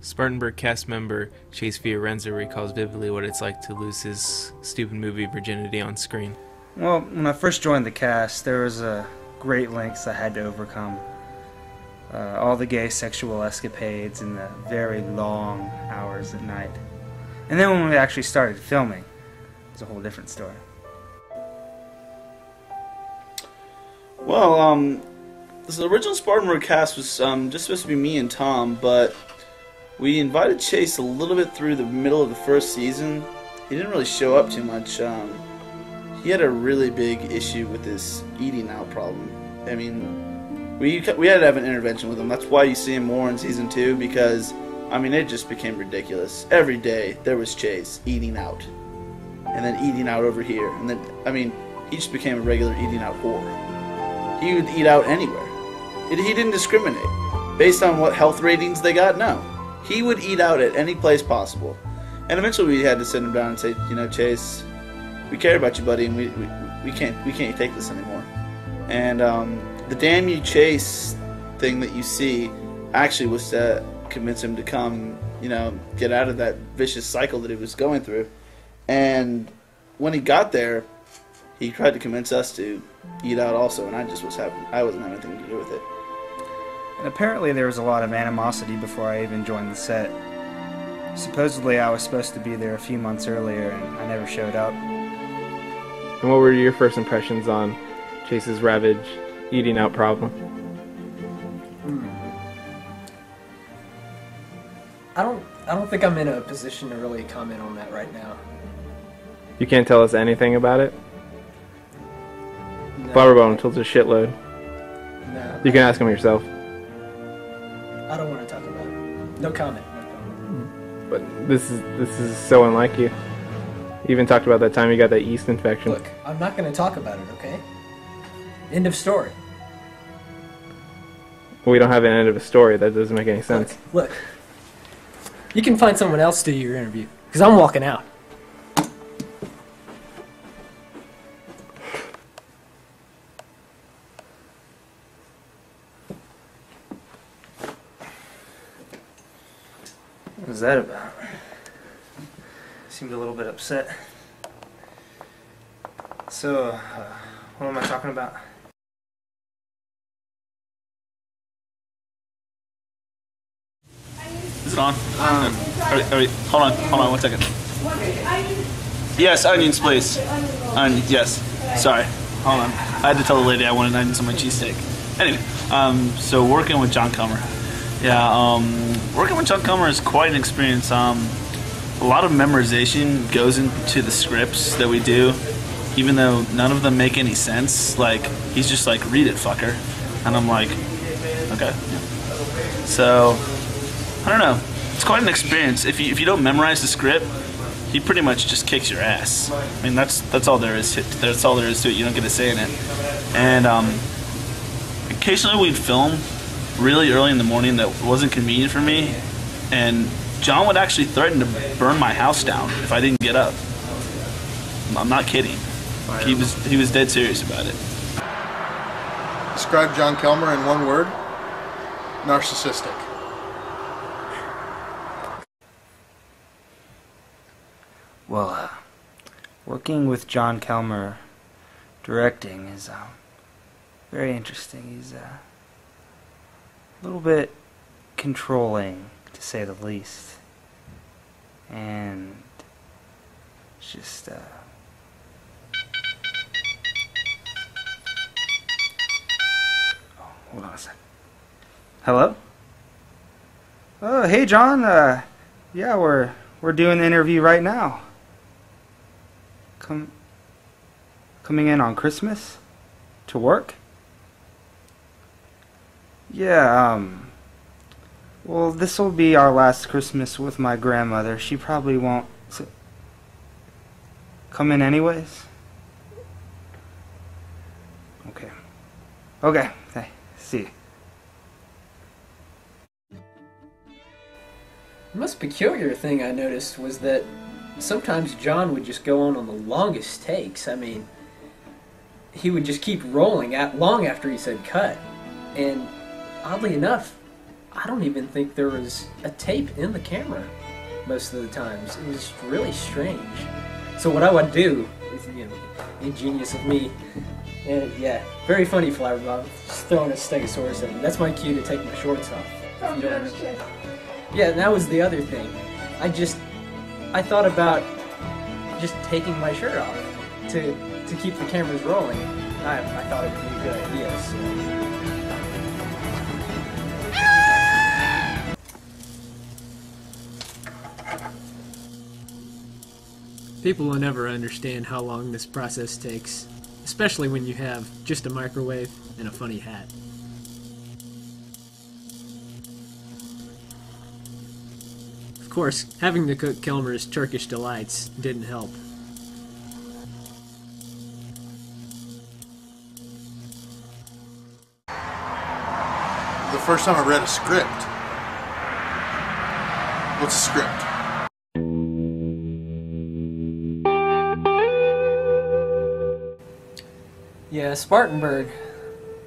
Spartanburg cast member Chase Fiorenza recalls vividly what it's like to lose his stupid movie virginity on screen. Well, when I first joined the cast, there was great lengths I had to overcome. All the gay sexual escapades and the very long hours at night. And then when we actually started filming, it was a whole different story. Well, the original Spartanburg cast was just supposed to be me and Tom, but we invited Chase a little bit through the middle of the first season. He didn't really show up too much. He had a really big issue with this eating out problem. I mean, we had to have an intervention with him. That's why you see him more in season 2, because, I mean, it just became ridiculous. Every day there was Chase eating out, and then eating out over here, and then, I mean, he just became a regular eating out whore. He would eat out anywhere. He didn't discriminate. Based on what health ratings they got, no. He would eat out at any place possible. And eventually we had to sit him down and say, you know, Chase, we care about you, buddy, and we can't take this anymore. And the damn you Chase thing that you see actually was to convince him to come, you know, get out of that vicious cycle that he was going through. And when he got there, he tried to convince us to eat out also, and I wasn't having anything to do with it. And apparently there was a lot of animosity before I even joined the set. Supposedly I was supposed to be there a few months earlier, and I never showed up. And what were your first impressions on Chase's ravage eating out problem? I don't think I'm in a position to really comment on that right now. You can't tell us anything about it? No. Barberbone told us a shitload. No. You can ask him yourself. I don't want to talk about it. No comment. No comment. But this is so unlike you. You even talked about that time you got that yeast infection. Look, I'm not going to talk about it, okay? End of story. We don't have an end of a story. That doesn't make any sense. Look. You can find someone else to do your interview, because I'm walking out. What was that about? Seemed a little bit upset. So, what am I talking about? Is it on? Hold on 1 second. Yes, onions, please. Yes. Sorry. Hold on. I had to tell the lady I wanted onions on my cheesesteak. Anyway, so working with John Comer. Yeah, working with John Comer is quite an experience. A lot of memorization goes into the scripts that we do, even though none of them make any sense. Like, he's just like, read it, fucker. And I'm like, okay. So, I don't know. It's quite an experience. If you don't memorize the script, he pretty much just kicks your ass. I mean, that's all there is to it. That's all there is to it. You don't get to say in it. And occasionally we'd film really early in the morning that wasn't convenient for me, and John would actually threaten to burn my house down if I didn't get up. I'm not kidding. He was dead serious about it. Describe John Kelmer in one word: narcissistic. Well, working with John Kelmer directing is very interesting. He's a little bit controlling, to say the least, and it's just oh, hold on a second. Hello? Oh, hey John. Yeah, we're doing the interview right now. Coming in on Christmas to work? Yeah, well, this will be our last Christmas with my grandmother. She probably won't come in anyways. Okay. Okay, hey, see you. The most peculiar thing I noticed was that sometimes John would just go on the longest takes. I mean, he would just keep rolling long after he said cut. And oddly enough, I don't even think there was a tape in the camera most of the times. It was really strange. So what I would do is, ingenious of me, and yeah, very funny, Flabberbob, just throwing a Stegosaurus at him. That's my cue to take my shorts off. If you don't know. Yeah, and that was the other thing. I thought about just taking my shirt off to keep the cameras rolling. I thought it would be a good idea. So. People will never understand how long this process takes, especially when you have just a microwave and a funny hat. Of course, having to cook Kilmer's Turkish delights didn't help. The first time I read a script. What's a script? Yeah, Spartanburg.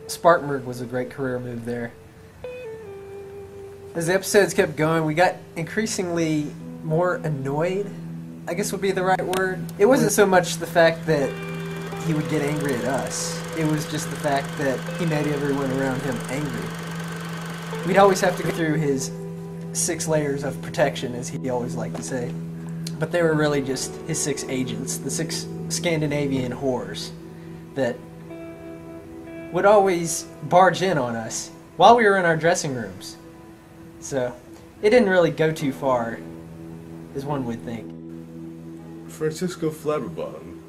Spartanburg was a great career move there. As the episodes kept going, we got increasingly more annoyed, I guess would be the right word. It wasn't so much the fact that he would get angry at us. It was just the fact that he made everyone around him angry. We'd always have to go through his 6 layers of protection, as he always liked to say. But they were really just his 6 agents, the 6 Scandinavian whores that would always barge in on us while we were in our dressing rooms. So, it didn't really go too far, as one would think. Francisco Flabberbottom.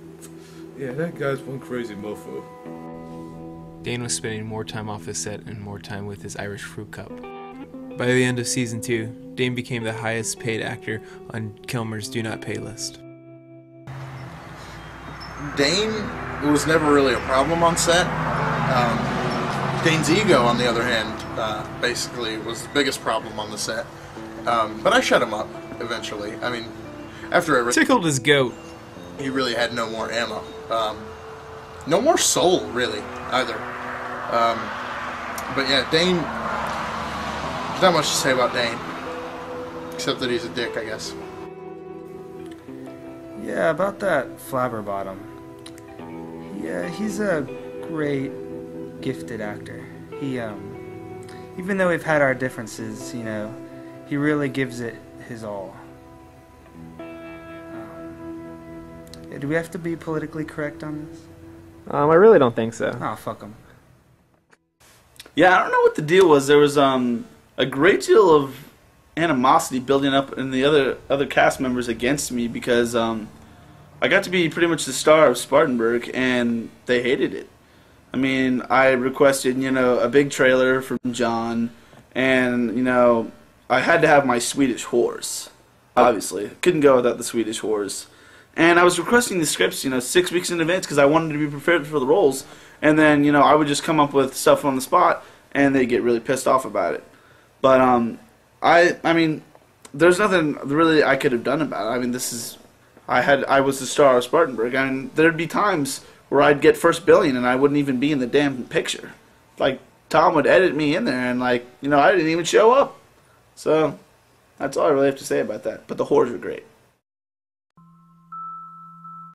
Yeah, that guy's one crazy mofo. Dane was spending more time off the set and more time with his Irish fruit cup. By the end of season 2, Dane became the highest paid actor on Kilmer's Do Not Pay list. Dane was never really a problem on set. Dane's ego, on the other hand, basically was the biggest problem on the set. But I shut him up eventually. I mean, after I Tickled his goat. he really had no more ammo. No more soul, really, either. But yeah, Dane, there's not much to say about Dane. Except that he's a dick, I guess. Yeah, about that Flabberbottom. Yeah, he's a great, gifted actor. He, even though we've had our differences, he really gives it his all. Do we have to be politically correct on this? I really don't think so. Oh, fuck him. Yeah, I don't know what the deal was. There was a great deal of animosity building up in the other cast members against me because I got to be pretty much the star of Spartanburg, and they hated it. I mean, I requested, a big trailer from John, and, I had to have my Swedish whores, obviously. Couldn't go without the Swedish whores. And I was requesting the scripts, 6 weeks in advance because I wanted to be prepared for the roles. And then, I would just come up with stuff on the spot, and they'd get really pissed off about it. But, I mean, there's nothing really I could have done about it. I mean, I was the star of Spartanburg, and there'd be times where I'd get first billing and I wouldn't even be in the damn picture. Like, Tom would edit me in there, and, I didn't even show up. So, that's all I really have to say about that. But the whores are great.